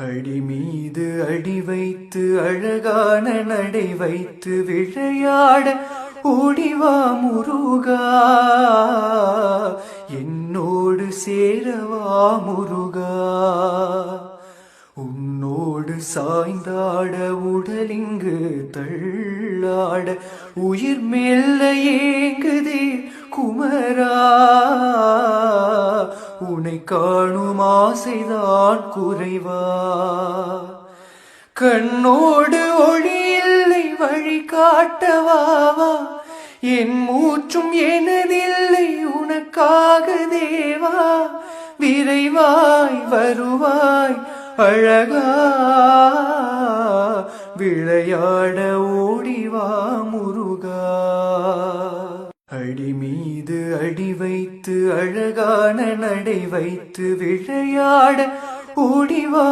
அடி மீது அடி வைத்து அழகான நடை வைத்து விளையாட ஓடிவா முருகா, என்னோடு சேரவா முருகா. உன்னோடு சாய்ந்தாட உடலிங்கு தள்ளாட உயிர் மெல்ல ஏங்குதே குமரா, உன்னை காணும் ஆசைதான் குறைவா. கண்ணோடு ஒளி இல்லை வழி காட்டவாவா, என் மூச்சும் எனதில்லை உனக்காக தேவா. விரைவாய் வருவாய் அழகா, விளையாட ஓடிவா முருகா. அடி மீது அடி வைத்து அழகான நடை வைத்து விளையாட ஓடிவா.